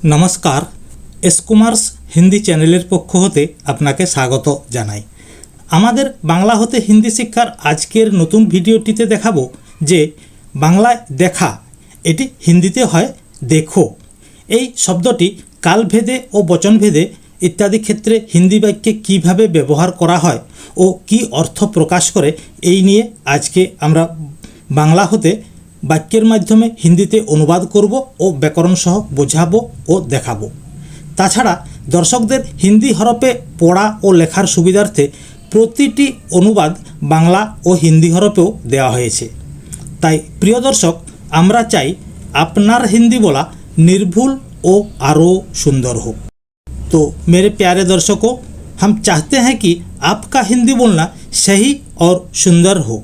नमस्कार S Kumars Hindi channel पक्ष होते आपनाके स्वागत जानाई। आमादेर बांगला होते हिंदी शिक्षार आजकेर नतून भिडियोटीते देखाबो जे बांगलाय देखा एटी हिंदीते हय देखो। এই শব্দটি কালভেদে ও বচনভেদে ইত্যাদি ক্ষেত্রে হিন্দি বাক্যে কিভাবে ব্যবহার করা হয় ও কি অর্থ প্রকাশ করে এই নিয়ে আজকে আমরা বাংলা হতে বাক্যের মাধ্যমে হিন্দিতে অনুবাদ করব ও ব্যাকরণ সহ বোঝাবো ও দেখাবো। তাছাড়া দর্শকদের হিন্দি হরফে পড়া ও লেখার সুবিধার্থে প্রতিটি অনুবাদ বাংলা ও হিন্দি হরফেও দেওয়া হয়েছে। তাই প্রিয় দর্শক, আমরা চাই আপনার হিন্দি বলা निर्भुल और आरो सुंदर हो। तो मेरे प्यारे दर्शकों, हम चाहते हैं कि आपका हिंदी बोलना सही और सुंदर हो।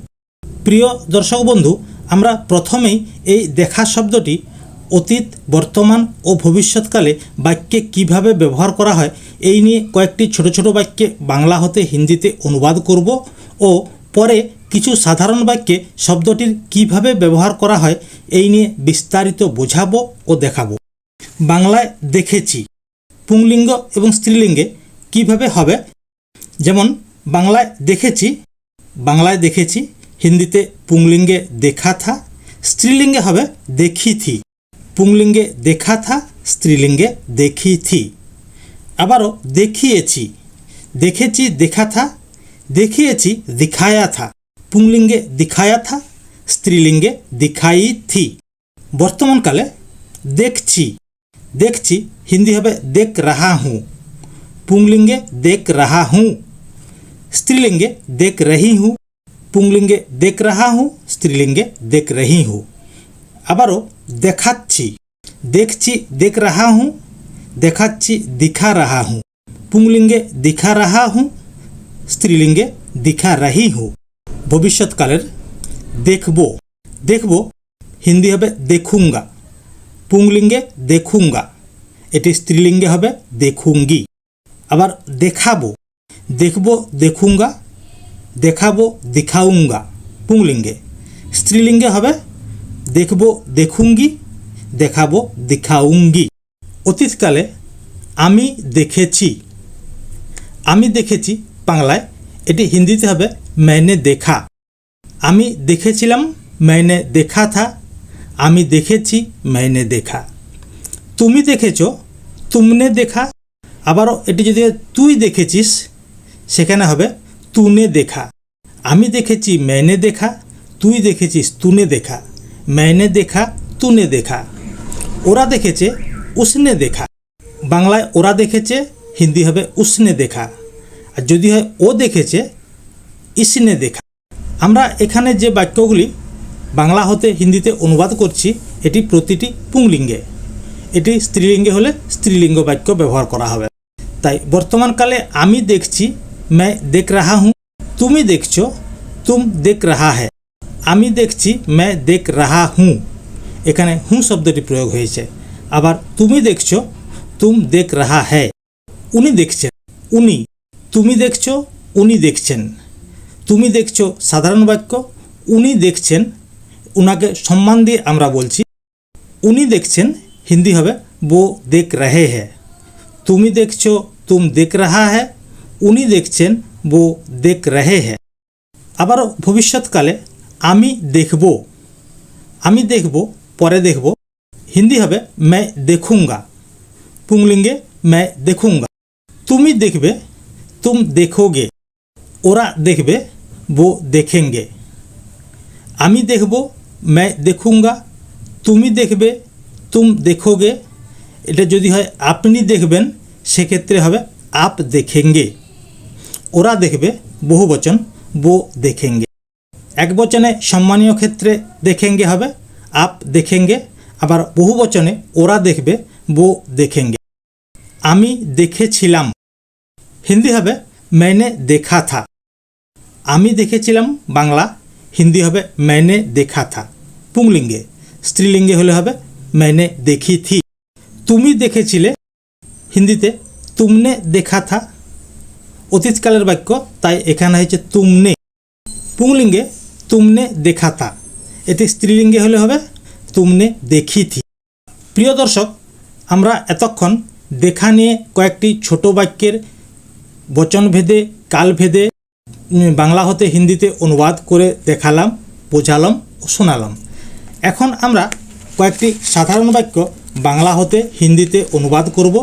प्रिय दर्शक बंधु, আমরা প্রথমেই এই দেখা শব্দটি অতীত, বর্তমান ও ভবিষ্যৎকালে বাক্যে কিভাবে ব্যবহার করা হয় এই নিয়ে কয়েকটি ছোট ছোট বাক্যে বাংলা হতে হিন্দিতে অনুবাদ করব ও পরে কিছু সাধারণ বাক্যে শব্দটির কিভাবে ব্যবহার করা হয় এই নিয়ে বিস্তারিত বোঝাবো ও দেখাবো। বাংলায় দেখেছি পুংলিঙ্গ এবং স্ত্রীলিঙ্গে কিভাবে হবে, যেমন বাংলায় দেখেছি হিন্দিতে পুংলিঙ্গে দেখা থা, স্ত্রীলিঙ্গে হবে দেখি থি। পুংলিঙ্গে দেখা থা, স্ত্রীলিঙ্গে দেখি থি। আবারও দেখিয়েছি, দেখেছি দেখা থা, দেখিয়েছি দিখায়া থা। পুংলিঙ্গে দিখায়া থা, স্ত্রীলিঙ্গে দিখাই থি। বর্তমানকালে দেখছি হিন্দি হবে দেখ রাহা হুঁ। পুংলিঙ্গে দেখ রাহা হুঁ, স্ত্রীলিঙ্গে দেখ রহি হুঁ। পুংলিঙ্গে দেখ রাহা হুঁ, স্ত্রীলিঙ্গে দেখ রহি হুঁ। আবারও দেখাচ্ছি, দেখছি দেখ রাহা হুঁ, দেখাচ্ছি দিখা রাহা হুঁ। পুংলিঙ্গে দিখা রাহা হুঁ, স্ত্রীলিঙ্গে দিখা রহি হুঁ। ভবিষ্যৎকালের দেখব হিন্দি হবে দেখুঙ্গা। পুংলিঙ্গে দেখুঙ্গা, এটি স্ত্রীলিঙ্গে হবে দেখুঙ্গি। আবার দেখব দেখুঙ্গা, দেখাবো দিখাউঙ্গা। পুংলিঙ্গে, স্ত্রীলিঙ্গে হবে দেখব দেখুঙ্গি, দেখাবো দিখাউঙ্গি। অতীতকালে আমি দেখেছি বাংলায়, এটি হিন্দিতে হবে मैंने देखा। আমি দেখেছিলাম मैंने देखा था, আমি দেখেছি मैंने देखा। তুমি দেখেছো तुमने देखा। আবারও এটি যদি তুই দেখেছিস সেখানে হবে तूने देखा। আমি দেখেছি मैंने देखा, তুই দেখেছিস तूने देखा। मैंने देखा, तूने देखा। ওরা দেখেছে उसने देखा। বাংলায় ওরা দেখেছে, হিন্দি হবে उसने देखा। আর যদি হয় ও দেখেছে इसने देखा। আমরা এখানে যে বাক্যগুলি বাংলা হতে হিন্দিতে অনুবাদ করছি এটি প্রতিটি পুংলিঙ্গে। এটি স্ত্রীলিঙ্গে হলে স্ত্রীলিঙ্গ বাক্য ব্যবহার করা হবে। তাই বর্তমানকালে আমি দেখছি मैं देख रहा हूँ। তুমি দেখছো तुम देख रहा है। আমি দেখছি मैं देख रहा हूँ, এখানে হুঁ শব্দটি প্রয়োগ হয়েছে। আবার তুমি দেখছো तुम देख रहा है। উনি দেখছেন, তুমি দেখছো উনি দেখছেন। তুমি দেখছো সাধারণ বাক্য, উনি দেখছেন উনাকে সম্মান দিয়ে আমরা বলছি। উনি দেখছেন হিন্দি হবে वो देख रहे हैं। তুমি দেখছো तुम देख रहा है, উনি দেখছেন वो देख रहे हैं। আবারও ভবিষ্যৎকালে আমি দেখব পরে দেখব, হিন্দি হবে मैं देखूंगा। পুংলিঙ্গে मैं देखूंगा। তুমি দেখবে तुम देखोगे। ওরা দেখবে वो देखेंगे। আমি দেখব मैं देखूंगा, তুমি দেখবে तुम देखोगे। এটা যদি হয় আপনি দেখবেন সেক্ষেত্রে হবে आप देखेंगे। ওরা দেখবে বহুবচন वो देखेंगे। একবচনে সম্মানীয় ক্ষেত্রে देखेंगे হবে आप देखेंगे। আবার বহুবচনে ওরা দেখবে वो देखेंगे। আমি দেখেছিলাম হিন্দি হবে मैंने देखा था। আমি দেখেছিলাম বাংলা, হিন্দি হবে मैंने देखा था। পুংলিঙ্গে, স্ত্রীলিঙ্গে হলে হবে मैंने देखी थी। তুমি দেখেছিলে হিন্দিতে तुमने देखा था। অতীতকালের বাক্য, তাই এখানে হয়েছে तुमने। পুংলিঙ্গে तुमने देखा था, এটি স্ত্রীলিঙ্গে হলে হবে तुमने देखी थी। প্রিয় দর্শক, আমরা এতক্ষণ দেখা নিয়ে কয়েকটি ছোট বাক্যের বচনভেদে কালভেদে বাংলা হতে হিন্দিতে অনুবাদ করে দেখালাম, বোঝালাম ও শোনালাম। এখন আমরা কয়েকটি সাধারণ বাক্য বাংলা হতে হিন্দিতে অনুবাদ করব।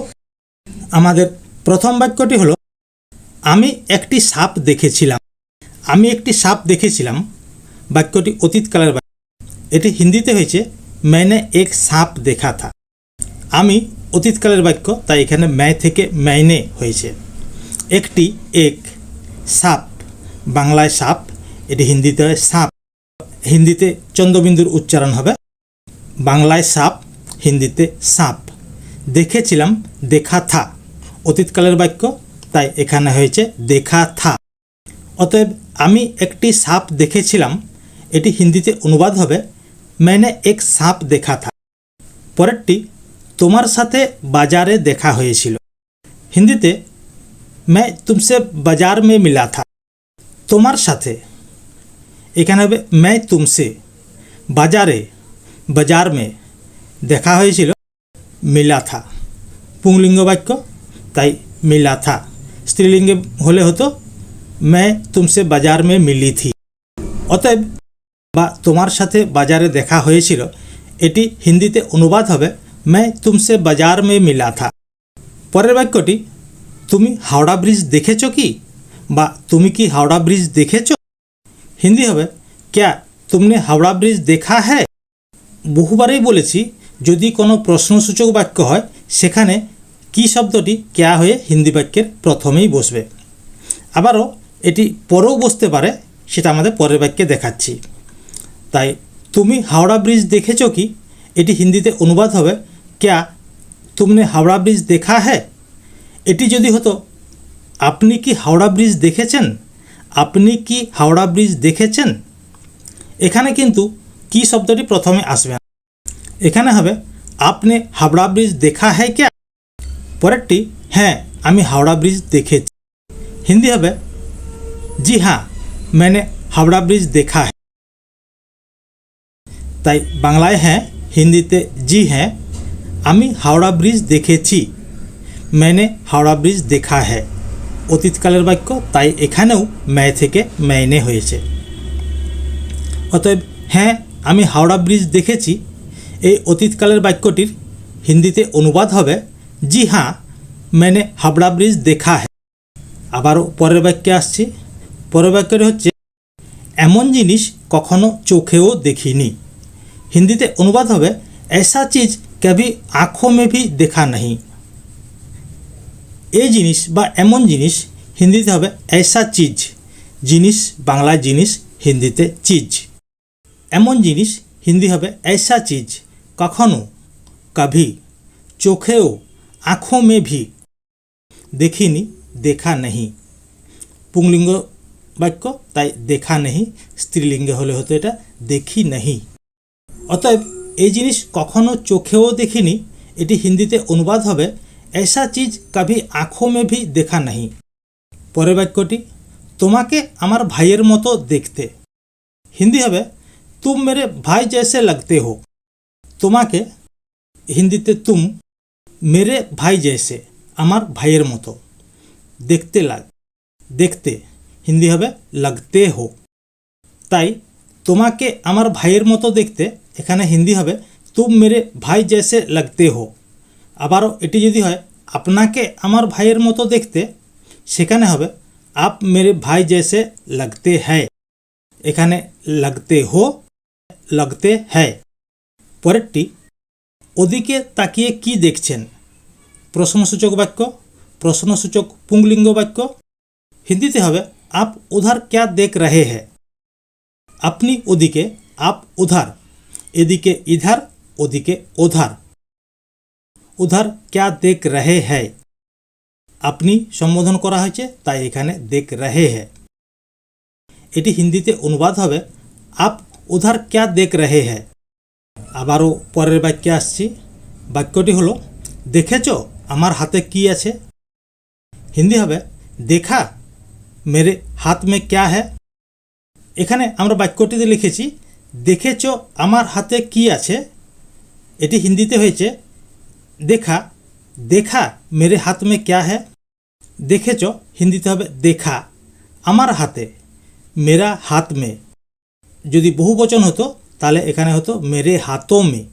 আমাদের প্রথম বাক্যটি হলো, আমি একটি সাপ দেখেছিলাম। আমি একটি সাপ দেখেছিলাম বাক্যটি অতীতকালের বাক্য। এটি হিন্দিতে হয়েছে मैंने एक सांप देखा था। আমি অতীতকালের বাক্য, তাই এখানে मैं থেকে मैंने হয়েছে। একটি এক সাপ, বাংলায় সাপ, এটি হিন্দিতে হয় সাপ। হিন্দিতে চন্দ্রবিন্দুর উচ্চারণ হবে, বাংলায় সাপ, হিন্দিতে সাপ। দেখেছিলাম দেখা থা, অতীতকালের বাক্য, তাই এখানে হয়েছে দেখা থা। অতএব আমি একটি সাপ দেখেছিলাম, এটি হিন্দিতে অনুবাদ হবে मैंने एक सांप देखा था। পরেরটি, তোমার সাথে বাজারে দেখা হয়েছিল। হিন্দিতে मैं तुमसे बाजार में मिला था। তোমার সাথে, এখানে হবে मैं तुमसे, বাজারে বাজার में দেখা হয়েছিল मिला था, পুংলিঙ্গ বাক্য, তাই मिला था। স্ত্রীলিঙ্গে হলে হতো मैं तुमसे बाजार में मिली थी। অতএব বা তোমার সাথে বাজারে দেখা হয়েছিল, এটি হিন্দিতে অনুবাদ হবে मैं तुमसे बाजार में मिला था। পরের বাক্যটি, তুমি হাওড়া ব্রিজ দেখেছো কি, বা তুমি কি হাওড়া ব্রিজ দেখেছো, হিন্দি হবে क्या तुमने हावड़ा ब्रिज देखा है। বহুবারই বলেছি, যদি কোনো প্রশ্নসূচক বাক্য হয় সেখানে কি শব্দটি ক্যা হয়ে হিন্দি বাক্যের প্রথমেই বসবে। আবারও এটি পরেও বসতে পারে, সেটা আমাদের পরের বাক্যে দেখাচ্ছি। তাই তুমি হাওড়া ব্রিজ দেখেছো কি, এটি হিন্দিতে অনুবাদ হবে क्या तुमने हावड़ा ब्रिज देखा है। এটি যদি হতো আপনি কি হাওড়া ব্রিজ দেখেছেন, আপনি কি হাওড়া ব্রিজ দেখেছেন, এখানে কিন্তু কি শব্দটি প্রথমে আসবে না, এখানে হবে আপনি হাওড়া ব্রিজ দেখা है क्या। পরেরটি, হ্যাঁ আমি হাওড়া ব্রিজ দেখেছি, হিন্দি হবে जी हाँ मैंने हावड़ा ब्रिज देखा है। তাই বাংলায় হ্যাঁ, হিন্দিতে জি হ্যাঁ। আমি হাওড়া ব্রিজ দেখেছি, मैंने हावड़ा ब्रिज देखा है, অতীতকালের বাক্য, তাই এখানেও मैं থেকে मैंने হয়েছে। অতএব হ্যাঁ আমি হাওড়া ব্রিজ দেখেছি, এই অতীতকালের বাক্যটির হিন্দিতে অনুবাদ হবে জি হ্যাঁ मैंने हावड़ा ब्रिज देखा है। আবারও পরের বাক্যে আসছি। পরের বাক্যটি হচ্ছে এমন জিনিস কখনো চোখেও দেখিনি, হিন্দিতে অনুবাদ হবে ऐसा चीज़ कभी आँखों में भी देखा नहीं। এই জিনিস বা এমন জিনিস হিন্দিতে হবে ऐसा चीज, জিনিস বাংলায় জিনিস, হিন্দিতে চিজ। এমন জিনিস হিন্দি হবে ऐसा चीज, কখনো कभी, চোখেও आँखों में भी, দেখিনি দেখা नहीं, পুংলিঙ্গ বাক্য, তাই দেখা नहीं, স্ত্রীলিঙ্গে হলে হতো এটা দেখি नहीं। অতএব এই জিনিস কখনো চোখেও দেখিনি, এটি হিন্দিতে অনুবাদ হবে ऐसा चीज कभी आँखों में भी देखा नहीं। পরের বাক্যটি, তোমাকে আমার ভাইয়ের মতো দেখতে, হিন্দি হবে तुम मेरे भाई जैसे लगते हो। তোমাকে, হিন্দিতে तुम, मेरे भाई जैसे, আমার ভাইয়ের মতো, দেখতে দেখতে, হিন্দি হবে लगते हो। তাই তোমাকে আমার ভাইয়ের মতো দেখতে, এখানে হিন্দি হবে तुम मेरे भाई जैसे लगते हो। আবারও এটি যদি হয় আপনাকে আমার ভাইয়ের মতো দেখতে, সেখানে হবে आप मेरे भाई जैसे लगते हैं, এখানে लगते हो, लगते हैं। পরেরটি, ওদিকে তাকিয়ে কি দেখছেন, প্রশ্নসূচক বাক্য, প্রশ্নসূচক পুংলিঙ্গ বাক্য, হিন্দিতে হবে आप उधर क्या देख रहे हैं। আপনি ওদিকে, आप उधर, এদিকে इधर, ওদিকে उधर, उधर क्या देख रहे हैं, আপনি সম্বোধন করা হয়েছে, তাই এখানে देख रहे हैं। এটি হিন্দিতে অনুবাদ হবে आप उधर क्या देख रहे हैं। আবারও পরের বাক্যে আসছি। বাক্যটি হলো দেখেছো আমার হাতে কি আছে, হিন্দি হবে देखा मेरे हाथ में क्या है। এখানে আমরা বাক্যটিতে লিখেছি দেখেছো আমার হাতে কি আছে, এটি হিন্দিতে হয়েছে देखा देखा मेरे हाथ में क्या है देखेছ हिंदीते হবে देखा আমার হাতে मेरा हाथ में যদি বহুবচন হতো তাহলে এখানে হতো मेरे हाथों में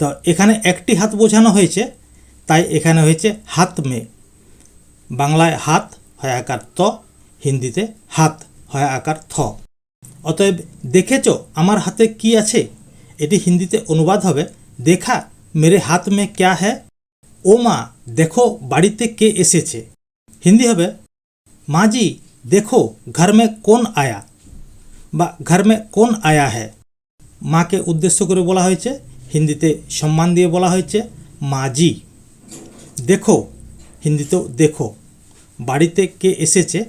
তো এখানে একটি হাত বোঝানো হয়েছে তাই এখানে হয়েছে হাত মে বাংলায় হাত হয় আকার ত হিন্দিতে হাত হয় আকার থ অতএব দেখেছ আমার হাতে কি আছে এটি হিন্দিতে অনুবাদ হবে দেখা मेरे हाथ में क्या है ও মা দেখো বাড়িতে কে এসেছে হিন্দি হবে माँ जी देखो घर में कौन आया বা घर में कौन आया है মাকে উদ্দেশ্য করে বলা হয়েছে হিন্দিতে সম্মান দিয়ে বলা হয়েছে মাজি দেখো হিন্দিতেও দেখো বাড়িতে কে এসেছে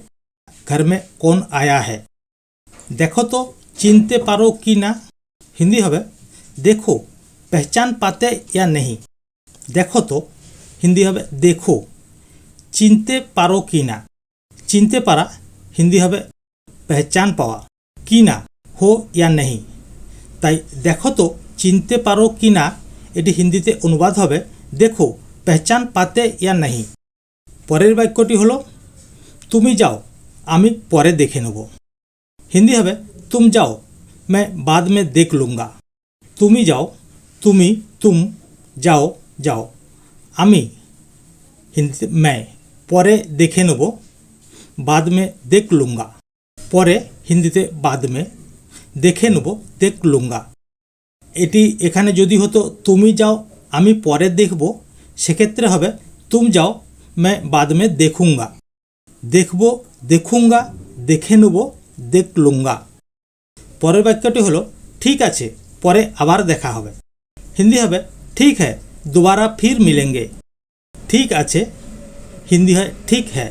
घर में कौन आया है देखो तो চিনতে পারো কি না হিন্দি হবে देखो पहचान पाते या नहीं देखो तो हिंदी হবে देखो চিনতে পারো কি না চিনতে পারা হিন্দি হবে पहचान पावा কি না हो या नहीं তাই দেখো তো চিনতে পারো কি না এটি হিন্দিতে অনুবাদ হবে দেখো पहचान पाते या नहीं পরের বাক্যটি হলো তুমি যাও আমি পরে দেখে নেব হিন্দি হবে तुम जाओ मैं बाद में देख लूँगा তুমি যাও তুমি तुम যাও যাও আমি হিন্দিতে मैं পরে দেখে নেব बाद में देख लूँगा পরে হিন্দিতে बाद में দেখে নেব देख लूँगा এটি এখানে যদি হতো তুমি যাও আমি পরে দেখব সেক্ষেত্রে হবে तुम जाओ मैं बाद में देखूँगा দেখব দেখুঙ্গা দেখে নেব देख लूँगा পরের বাক্যটি হলো ঠিক আছে পরে আবার দেখা হবে হিন্দি হবে ঠিক है दोबारा फिर मिलेंगे ঠিক আছে হিন্দি হয় ঠিক है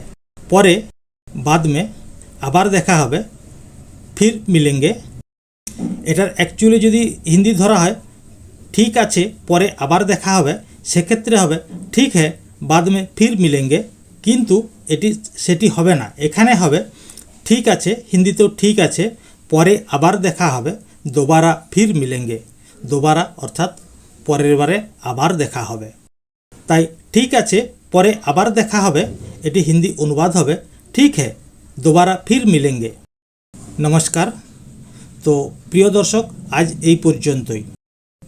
পরে बाद में আবার দেখা হবে फिर मिलेंगे এটার অ্যাকচুয়ালি যদি হিন্দি ধরা হয় ঠিক আছে পরে আবার দেখা হবে সেক্ষেত্রে হবে ঠিক है बाद में फिर मिलेंगे কিন্তু এটি সেটি হবে না এখানে হবে ঠিক আছে হিন্দিতেও ঠিক আছে পরে আবার দেখা হবে दोबारा फिर मिलेंगे दोबारा অর্থাৎ পরের বারে আবার দেখা হবে তাই ঠিক আছে পরে আবার দেখা হবে এটি হিন্দি অনুবাদ হবে ঠিক है दोबारा फिर मिलेंगे নমস্কার তো প্রিয় দর্শক আজ এই পর্যন্তই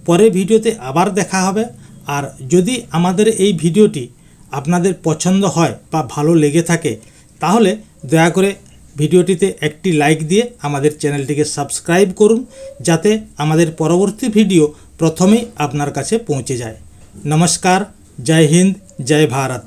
পরের ভিডিওতে আবার দেখা হবে আর যদি আমাদের এই ভিডিওটি আপনাদের পছন্দ হয় বা ভালো লেগে থাকে তাহলে দয়া করে ভিডিওটিতে একটি লাইক দিয়ে আমাদের চ্যানেলটিকে সাবস্ক্রাইব করুন যাতে আমাদের পরবর্তী ভিডিও প্রথমেই আপনার কাছে পৌঁছে যায় নমস্কার জয় হিন্দ জয় ভারত।